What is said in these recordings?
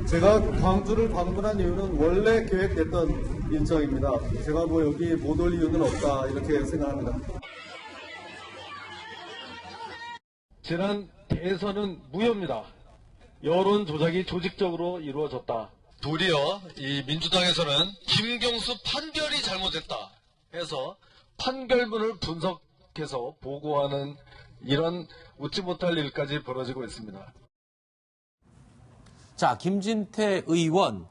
제가 광주를 방문한 이유는 원래 계획됐던 일정입니다. 제가 뭐 여기 못 올 이유는 없다 이렇게 생각합니다. 지난 대선은 무효입니다. 여론 조작이 조직적으로 이루어졌다. 도리어 이 민주당에서는 김경수 판결이 잘못됐다 해서 판결문을 분석해서 보고하는 이런 웃지 못할 일까지 벌어지고 있습니다. 자, 김진태 의원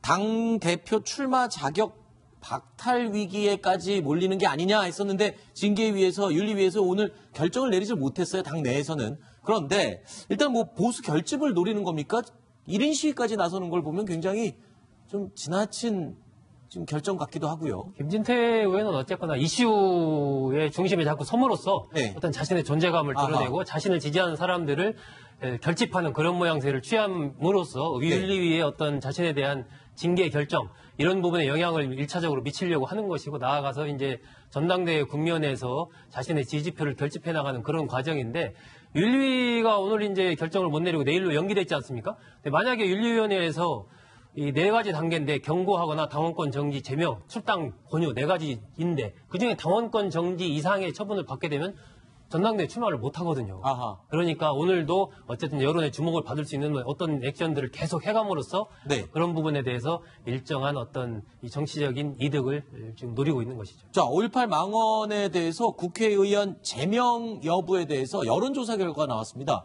당대표 출마 자격 박탈 위기에까지 몰리는 게 아니냐 했었는데 징계위에서 윤리위에서 오늘 결정을 내리지 못했어요. 당 내에서는. 그런데 일단 뭐 보수 결집을 노리는 겁니까? 1인 시위까지 나서는 걸 보면 굉장히 좀 지나친 좀 결정 같기도 하고요. 김진태 의원은 어쨌거나 이슈의 중심에 자꾸 섬으로써 네. 어떤 자신의 존재감을 드러내고 자신을 지지하는 사람들을 결집하는 그런 모양새를 취함으로써 윤리위의 어떤 자신에 대한 징계 결정 이런 부분에 영향을 1차적으로 미치려고 하는 것이고 나아가서 이제 전당대회 국면에서 자신의 지지표를 결집해 나가는 그런 과정인데 윤리위가 오늘 이제 결정을 못 내리고 내일로 연기됐지 않습니까? 근데 만약에 윤리위원회에서 이 4가지 단계인데 경고하거나 당원권 정지, 제명, 출당 권유 4가지인데 그중에 당원권 정지 이상의 처분을 받게 되면 전당대회 출마를 못 하거든요. 아하. 그러니까 오늘도 어쨌든 여론의 주목을 받을 수 있는 어떤 액션들을 계속 해감으로써 네. 그런 부분에 대해서 일정한 어떤 이 정치적인 이득을 지금 노리고 있는 것이죠. 자, 5.18 망언에 대해서 국회의원 제명 여부에 대해서 여론조사 결과가 나왔습니다.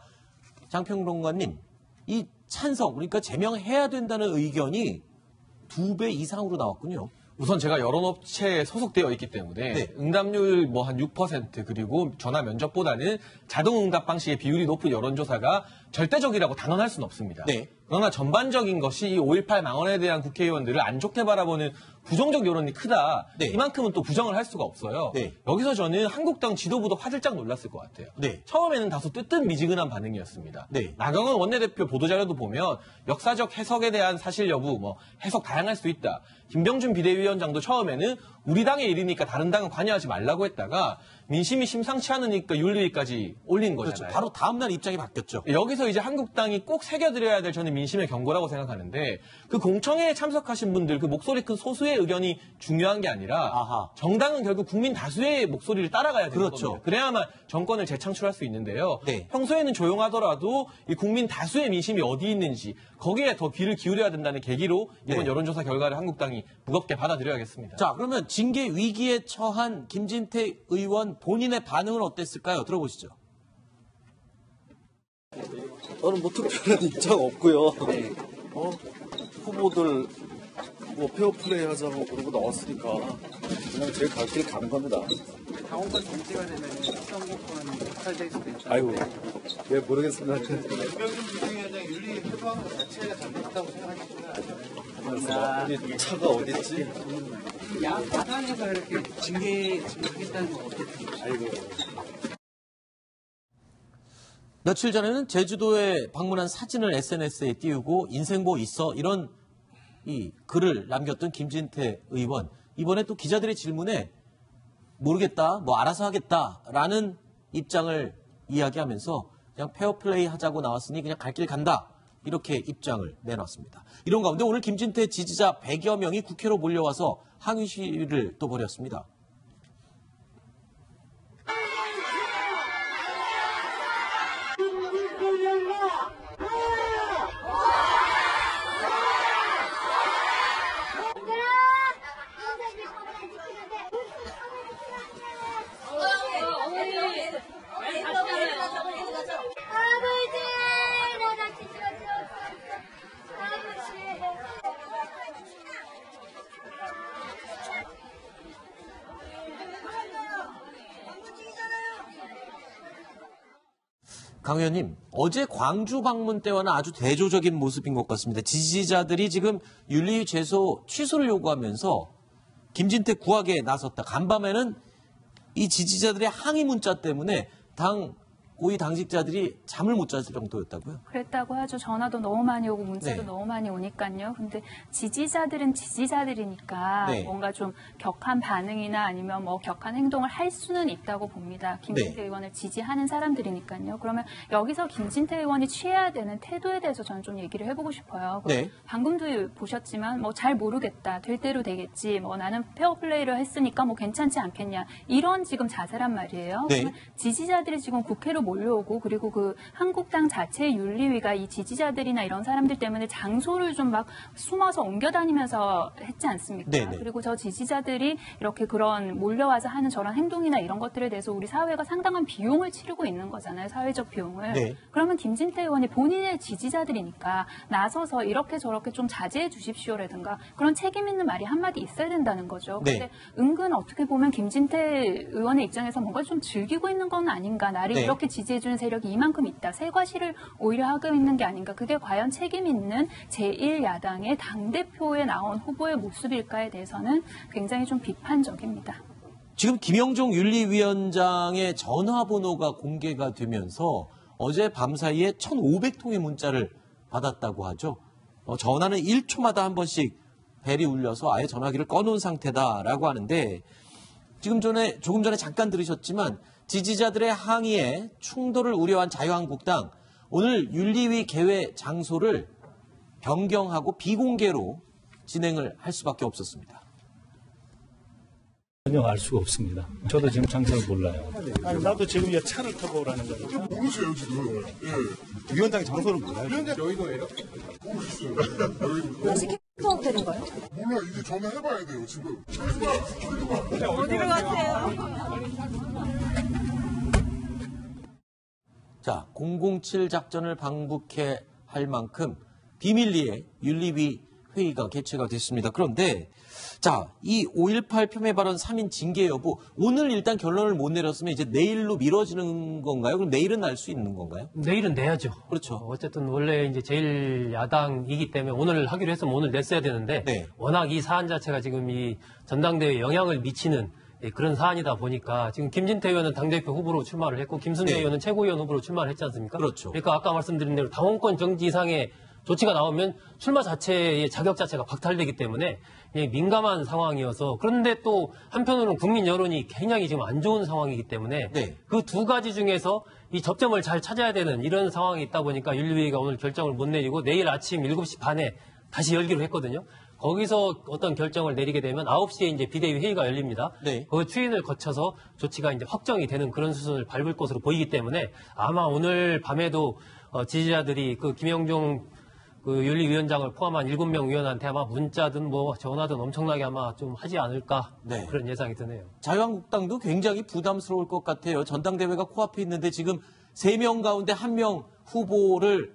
장평론가님, 이 찬성, 그러니까 제명해야 된다는 의견이 2배 이상으로 나왔군요. 우선 제가 여론업체에 소속되어 있기 때문에 네. 응답률 뭐 한 6% 그리고 전화 면접보다는 자동 응답 방식의 비율이 높은 여론조사가 절대적이라고 단언할 수는 없습니다. 네. 그러나 전반적인 것이 이 5.18 망언에 대한 국회의원들을 안 좋게 바라보는 부정적 여론이 크다. 네. 이만큼은 또 부정을 할 수가 없어요. 네. 여기서 저는 한국당 지도부도 화들짝 놀랐을 것 같아요. 네. 처음에는 다소 뜨뜻미지근한 반응이었습니다. 네. 나경원 원내대표 보도자료도 보면 역사적 해석에 대한 사실 여부, 뭐 해석 다양할 수 있다. 김병준 비대위원장도 처음에는 우리 당의 일이니까 다른 당은 관여하지 말라고 했다가 민심이 심상치 않으니까 윤리위까지 올린 거잖아요. 그렇죠. 바로 다음 날 입장이 바뀌었죠. 여기서 이제 한국당이 꼭 새겨드려야 될 저는 민심의 경고라고 생각하는데 그 공청회에 참석하신 분들 그 목소리 큰 소수의 의견이 중요한 게 아니라 아하. 정당은 결국 국민 다수의 목소리를 따라가야 되는 그렇죠. 겁니다. 그래야만 정권을 재창출할 수 있는데요. 네. 평소에는 조용하더라도 이 국민 다수의 민심이 어디 있는지 거기에 더 귀를 기울여야 된다는 계기로 이번 네. 여론조사 결과를 한국당이 무겁게 받아들여야겠습니다. 자, 그러면 징계 위기에 처한 김진태 의원 본인의 반응은 어땠을까요? 들어보시죠. 저는 뭐 특별한 입장 없고요. 후보들 뭐 페어플레이 하자고 그러고 나왔으니까 그냥 제 갈 길 가는 겁니다. 당원권 정지가 되면 선거권 탈될 수도 있다. 아이고, 예, 모르겠습니다. 김병준 비대위원장 윤리 표방한 것 자체가 잘못됐다고 생각하시는 아니잖아요. 어디 차가 어딨지? 야당에서 이렇게 징계하겠다는 건 어떻게 아이고. 며칠 전에는 제주도에 방문한 사진을 SNS에 띄우고 인생보 있어 이런 이 글을 남겼던 김진태 의원. 이번에 또 기자들의 질문에 모르겠다, 뭐 알아서 하겠다라는 입장을 이야기하면서 그냥 페어플레이 하자고 나왔으니 그냥 갈 길 간다. 이렇게 입장을 내놨습니다. 이런 가운데 오늘 김진태 지지자 100여 명이 국회로 몰려와서 항의 시위를 또 벌였습니다. 강 의원님, 어제 광주 방문 때와는 아주 대조적인 모습인 것 같습니다. 지지자들이 지금 윤리위 제소 취소를 요구하면서 김진태 구하기에 나섰다. 간밤에는 이 지지자들의 항의 문자 때문에 당 고위 당직자들이 잠을 못 잤을 정도였다고요? 그랬다고 하죠. 전화도 너무 많이 오고 문자도 네. 너무 많이 오니까요. 근데 지지자들은 지지자들이니까 네. 뭔가 좀 격한 반응이나 아니면 뭐 격한 행동을 할 수는 있다고 봅니다. 김진태 네. 의원을 지지하는 사람들이니까요. 그러면 여기서 김진태 의원이 취해야 되는 태도에 대해서 저는 좀 얘기를 해보고 싶어요. 네. 방금도 보셨지만 뭐 잘 모르겠다. 될 대로 되겠지. 뭐 나는 페어플레이를 했으니까 뭐 괜찮지 않겠냐. 이런 지금 자세란 말이에요. 네. 그러면 지지자들이 지금 국회로 몰려오고 그리고 그 한국당 자체의 윤리위가 이 지지자들이나 이런 사람들 때문에 장소를 좀 막 숨어서 옮겨 다니면서 했지 않습니까? 네네. 그리고 저 지지자들이 이렇게 그런 몰려와서 하는 저런 행동이나 이런 것들에 대해서 우리 사회가 상당한 비용을 치르고 있는 거잖아요. 사회적 비용을. 네. 그러면 김진태 의원이 본인의 지지자들이니까 나서서 이렇게 저렇게 좀 자제해 주십시오라든가 그런 책임 있는 말이 한마디 있어야 된다는 거죠. 네. 근데 은근 어떻게 보면 김진태 의원의 입장에서 뭔가 좀 즐기고 있는 건 아닌가. 나를 네. 이렇게 지지해주는 세력이 이만큼 있다. 새과시를 오히려 하고 있는 게 아닌가. 그게 과연 책임 있는 제1야당의 당대표에 나온 후보의 모습일까에 대해서는 굉장히 좀 비판적입니다. 지금 김영종 윤리위원장의 전화번호가 공개가 되면서 어제 밤사이에 1,500통의 문자를 받았다고 하죠. 전화는 1초마다 한 번씩 벨이 울려서 아예 전화기를 꺼놓은 상태다라고 하는데 조금 전에 잠깐 들으셨지만 지지자들의 항의에 충돌을 우려한 자유한국당 오늘 윤리위 개회 장소를 변경하고 비공개로 진행을 할 수밖에 없었습니다. 전혀 알 수가 없습니다. 저도 지금 장소를 몰라요. 아니, 나도 지금 이 차를 타고 오라는 거죠. 모르세요, 지금. 예. 위원장이 장소를 몰라요? 위원장 여의도에요? 혹시 킥오프 되는 거예요? 몰라, 이제 전화해봐야 돼요, 지금. 어디로 가세요? 자, 007 작전을 방북해 할 만큼 비밀리에 윤리위 회의가 개최가 됐습니다. 그런데 자, 이 5.18 폄훼 발언 3인 징계 여부 오늘 일단 결론을 못 내렸으면 이제 내일로 미뤄지는 건가요? 그럼 내일은 날 수 있는 건가요? 내일은 내야죠. 그렇죠. 어쨌든 원래 이제 제일 야당이기 때문에 오늘 하기로 했으면 오늘 냈어야 되는데 네. 워낙 이 사안 자체가 지금 이 전당대회에 영향을 미치는 그런 사안이다 보니까 지금 김진태 의원은 당대표 후보로 출마를 했고 김승태 네. 의원은 최고위원 후보로 출마를 했지 않습니까? 그렇죠. 그러니까 아까 말씀드린 대로 당원권 정지 이상의 조치가 나오면 출마 자체의 자격 자체가 박탈되기 때문에 민감한 상황이어서 그런데 또 한편으로는 국민 여론이 굉장히 지금 안 좋은 상황이기 때문에 네. 그 두 가지 중에서 이 접점을 잘 찾아야 되는 이런 상황이 있다 보니까 윤리위가 오늘 결정을 못 내리고 내일 아침 7시 반에 다시 열기로 했거든요. 거기서 어떤 결정을 내리게 되면 9시에 이제 비대위 회의가 열립니다. 네. 그 추인을 거쳐서 조치가 이제 확정이 되는 그런 수순을 밟을 것으로 보이기 때문에 아마 오늘 밤에도 지지자들이 그 김영종 그 윤리위원장을 포함한 7명 위원한테 아마 문자든 뭐 전화든 엄청나게 아마 좀 하지 않을까 네. 그런 예상이 드네요. 자유한국당도 굉장히 부담스러울 것 같아요. 전당대회가 코앞에 있는데 지금 3명 가운데 1명 후보를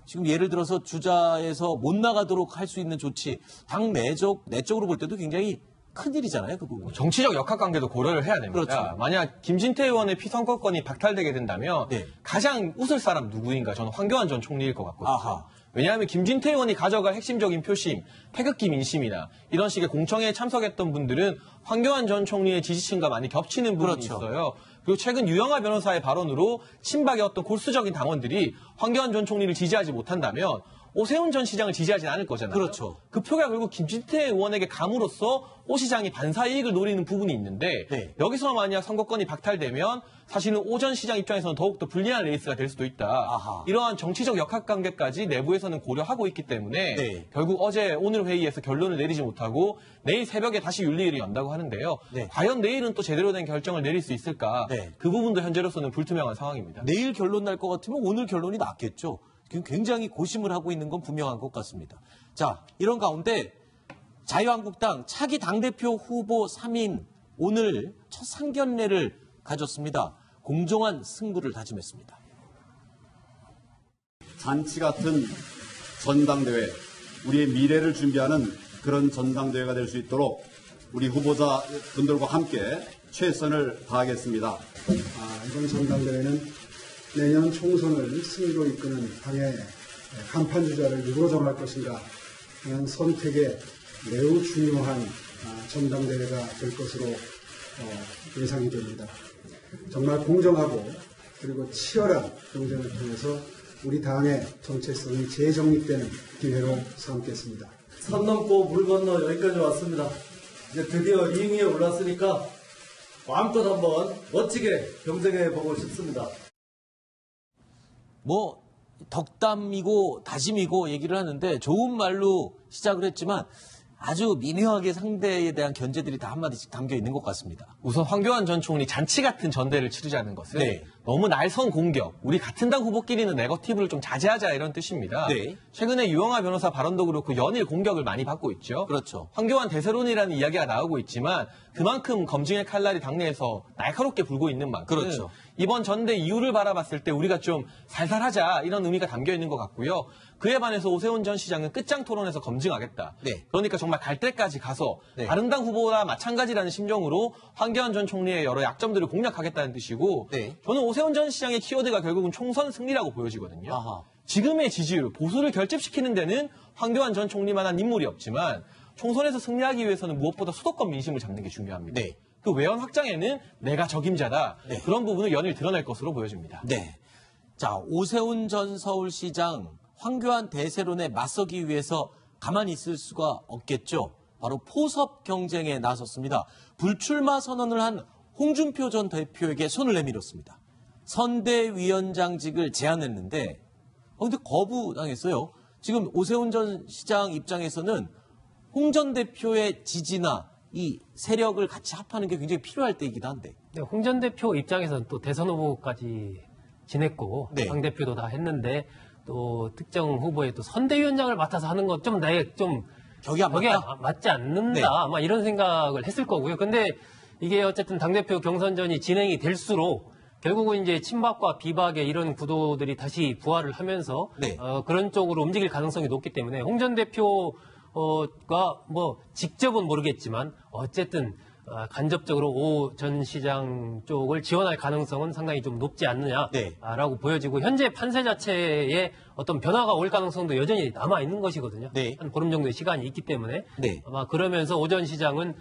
지금 예를 들어서 주자에서 못 나가도록 할 수 있는 조치, 당 내적으로 볼 때도 굉장히 큰일이잖아요, 그 부분. 정치적 역학관계도 고려를 해야 됩니다. 그렇죠. 만약 김진태 의원의 피선거권이 박탈되게 된다면 네. 가장 웃을 사람 누구인가 저는 황교안 전 총리일 것 같거든요. 아하. 왜냐하면 김진태 의원이 가져갈 핵심적인 표심, 태극기 민심이나 이런 식의 공청회에 참석했던 분들은 황교안 전 총리의 지지층과 많이 겹치는 부분이 그렇죠. 있어요. 그리고 최근 유영하 변호사의 발언으로 친박의 어떤 골수적인 당원들이 황교안 전 총리를 지지하지 못한다면 오세훈 전 시장을 지지하진 않을 거잖아요. 그렇죠. 그 표가 결국 김진태 의원에게 감으로써 오 시장이 반사 이익을 노리는 부분이 있는데 네. 여기서 만약 선거권이 박탈되면 사실은 오 전 시장 입장에서는 더욱더 불리한 레이스가 될 수도 있다. 아하. 이러한 정치적 역학관계까지 내부에서는 고려하고 있기 때문에 네. 결국 오늘 회의에서 결론을 내리지 못하고 내일 새벽에 다시 윤리위를 연다고 하는데요. 네. 과연 내일은 또 제대로 된 결정을 내릴 수 있을까? 네. 그 부분도 현재로서는 불투명한 상황입니다. 내일 결론 날 것 같으면 오늘 결론이 났겠죠. 지금 굉장히 고심을 하고 있는 건 분명한 것 같습니다. 자, 이런 가운데 자유한국당 차기 당대표 후보 3인 오늘 첫 상견례를 가졌습니다. 공정한 승부를 다짐했습니다. 잔치 같은 전당대회, 우리의 미래를 준비하는 그런 전당대회가 될 수 있도록 우리 후보자 분들과 함께 최선을 다하겠습니다. 이번 전당대회는 내년 총선을 승리로 이끄는 당의 간판 주자를 누구로 정할 것인가 하는 선택에 매우 중요한 전당대회가 될 것으로 예상이 됩니다. 정말 공정하고 그리고 치열한 경쟁을 통해서 우리 당의 정체성이 재정립되는 기회로 삼겠습니다. 산 넘고 물 건너 여기까지 왔습니다. 이제 드디어 2위에 올랐으니까 마음껏 한번 멋지게 경쟁해 보고 싶습니다. 뭐 덕담이고 다짐이고 얘기를 하는데 좋은 말로 시작을 했지만 아주 미묘하게 상대에 대한 견제들이 다 한마디씩 담겨 있는 것 같습니다. 우선 황교안 전 총리 잔치 같은 전대를 치르자는 것은 네. 너무 날선 공격, 우리 같은 당 후보끼리는 네거티브를 좀 자제하자 이런 뜻입니다. 네. 최근에 유영하 변호사 발언도 그렇고 연일 공격을 많이 받고 있죠. 그렇죠. 황교안 대세론이라는 이야기가 나오고 있지만 그만큼 검증의 칼날이 당내에서 날카롭게 불고 있는 만큼 그렇죠. 이번 전대 이유를 바라봤을 때 우리가 좀 살살하자 이런 의미가 담겨 있는 것 같고요. 그에 반해서 오세훈 전 시장은 끝장 토론에서 검증하겠다. 네. 그러니까 정말 갈 때까지 가서 네. 다른 당 후보와 마찬가지라는 심정으로 황교안 전 총리의 여러 약점들을 공략하겠다는 뜻이고 네. 저는 오세훈 전 시장의 키워드가 결국은 총선 승리라고 보여지거든요. 아하. 지금의 지지율, 보수를 결집시키는 데는 황교안 전 총리만한 인물이 없지만 총선에서 승리하기 위해서는 무엇보다 수도권 민심을 잡는 게 중요합니다. 네. 그 외연 확장에는 내가 적임자다. 네. 그런 부분을 연일 드러낼 것으로 보여집니다. 네. 자, 오세훈 전 서울시장 황교안 대세론에 맞서기 위해서 가만히 있을 수가 없겠죠. 바로 포섭 경쟁에 나섰습니다. 불출마 선언을 한 홍준표 전 대표에게 손을 내밀었습니다. 선대위원장직을 제안했는데 근데 거부당했어요. 지금 오세훈 전 시장 입장에서는 홍 전 대표의 지지나 이 세력을 같이 합하는 게 굉장히 필요할 때이기도 한데. 네, 홍 전 대표 입장에서는 또 대선 후보까지 지냈고 네. 당 대표도 다 했는데 또 특정 후보에 또 선대위원장을 맡아서 하는 것 좀 나의 좀 격이 안 맞다? 맞지 않는다. 네. 아마 이런 생각을 했을 거고요. 근데 이게 어쨌든 당대표 경선전이 진행이 될수록 결국은 이제 친박과 비박의 이런 구도들이 다시 부활을 하면서 네. 그런 쪽으로 움직일 가능성이 높기 때문에 홍 전 대표가 뭐 직접은 모르겠지만 어쨌든 간접적으로 오 전 시장 쪽을 지원할 가능성은 상당히 좀 높지 않느냐라고 보여지고 현재 판세 자체에 어떤 변화가 올 가능성도 여전히 남아 있는 것이거든요. 네. 한 보름 정도의 시간이 있기 때문에 네. 아마 그러면서 오 전 시장은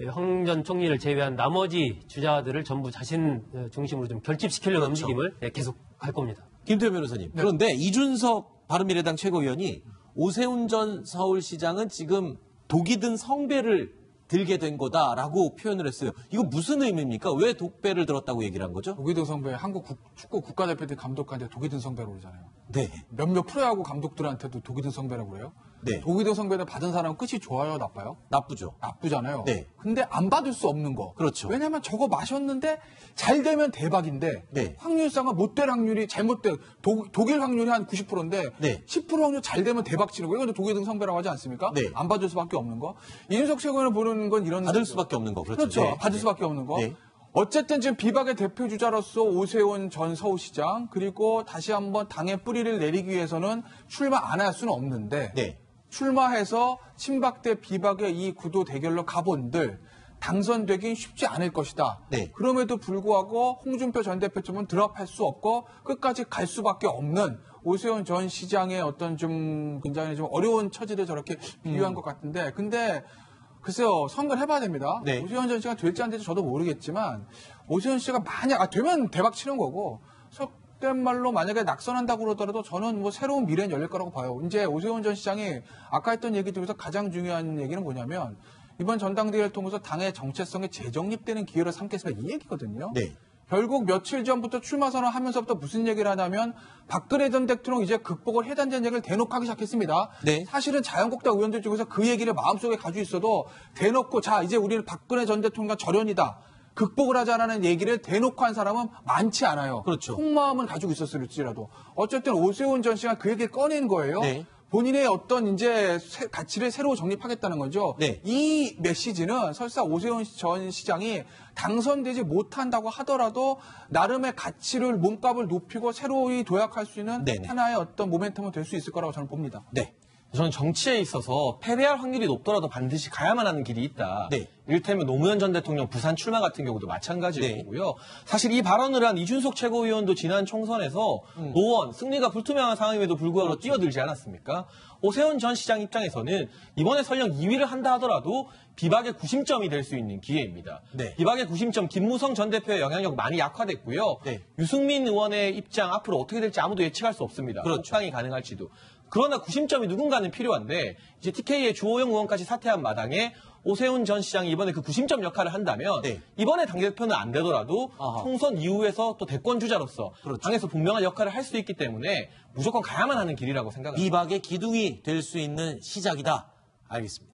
황 전 총리를 제외한 나머지 주자들을 전부 자신 중심으로 좀 결집시키려는 그렇죠. 움직임을 계속 할 겁니다. 김태현 변호사님. 그런데 이준석 바른미래당 최고위원이 오세훈 전 서울시장은 지금 독이 든 성배를 들게 된 거다라고 표현을 했어요. 이거 무슨 의미입니까? 왜 독배를 들었다고 얘기를 한 거죠? 독이 든 성배, 한국 축구 국가대표들 감독한테 독이 든 성배라고 그러잖아요. 네. 몇몇 프로야구 감독들한테도 독이 든 성배라고 그래요? 네. 독이 든 성배를 받은 사람은 끝이 좋아요, 나빠요? 나쁘죠. 나쁘잖아요. 네. 근데 안 받을 수 없는 거. 그렇죠. 왜냐면 저거 마셨는데 잘 되면 대박인데 네. 확률상은 못 될 확률이 잘못된 독일 확률이 한 90%인데 네. 10% 확률 잘 되면 대박 치는 거예요. 이건 독이 든 성배라고 하지 않습니까? 네. 안 받을 수밖에 없는 거. 이준석 최고위원을 보는 건 이런 받을 수밖에 없는 거. 그렇죠. 그렇죠. 네. 받을 수밖에 없는 거. 네. 어쨌든 지금 비박의 대표 주자로서 오세훈 전 서울시장 그리고 다시 한번 당의 뿌리를 내리기 위해서는 출마 안 할 수는 없는데 네. 출마해서 친박 대 비박의 이 구도 대결로 가본들 당선되긴 쉽지 않을 것이다. 네. 그럼에도 불구하고 홍준표 전 대표쯤은 드랍할 수 없고 끝까지 갈 수밖에 없는 오세훈 전 시장의 어떤 좀 굉장히 좀 어려운 처지를 저렇게 비유한 것 같은데 근데 글쎄요, 선거를 해봐야 됩니다. 네. 오세훈 전 씨가 될지 안 될지 저도 모르겠지만 오세훈 씨가 만약 되면 대박 치는 거고 속된 말로 만약에 낙선한다고 그러더라도 저는 뭐 새로운 미래는 열릴 거라고 봐요. 이제 오세훈 전 시장이 아까 했던 얘기 중에서 가장 중요한 얘기는 뭐냐면 이번 전당대회를 통해서 당의 정체성이 재정립되는 기회를 삼겠습니다. 이 얘기거든요. 네. 결국 며칠 전부터 출마 선언하면서부터 무슨 얘기를 하냐면 박근혜 전 대통령 이제 극복을 해단된 얘기를 대놓고 하기 시작했습니다. 네. 사실은 자유한국당 의원들 중에서 그 얘기를 마음속에 가지고 있어도 대놓고 자 이제 우리는 박근혜 전 대통령과 절연이다. 극복을 하자라는 얘기를 대놓고 한 사람은 많지 않아요. 그렇죠. 속마음은 가지고 있었을지라도. 어쨌든 오세훈 전 씨가 그 얘기를 꺼낸 거예요. 네. 본인의 어떤 이제 가치를 새로 정립하겠다는 거죠. 네. 이 메시지는 설사 오세훈 전 시장이 당선되지 못한다고 하더라도 나름의 가치를 몸값을 높이고 새로이 도약할 수 있는 네네. 하나의 어떤 모멘텀은 될 수 있을 거라고 저는 봅니다. 네. 저는 정치에 있어서 패배할 확률이 높더라도 반드시 가야만 하는 길이 있다. 네. 이를테면 노무현 전 대통령 부산 출마 같은 경우도 마찬가지일 거고요. 사실 이 발언을 한 이준석 최고위원도 지난 총선에서 노원, 승리가 불투명한 상황임에도 불구하고 뛰어들지 않았습니까? 오세훈 전 시장 입장에서는 이번에 설령 2위를 한다 하더라도 비박의 구심점이 될 수 있는 기회입니다. 네. 비박의 구심점 김무성 전 대표의 영향력 많이 약화됐고요. 네. 유승민 의원의 입장 앞으로 어떻게 될지 아무도 예측할 수 없습니다. 그렇죠. 혹당이 가능할지도. 그러나 구심점이 누군가는 필요한데 이제 TK의 주호영 의원까지 사퇴한 마당에 오세훈 전 시장이 이번에 그 구심점 역할을 한다면 네. 이번에 당대표는 안 되더라도 아하. 총선 이후에서 또 대권 주자로서 그렇죠. 당에서 분명한 역할을 할 수 있기 때문에 무조건 가야만 하는 길이라고 생각합니다. 비박의 기둥이 될 수 있는 시작이다. 알겠습니다.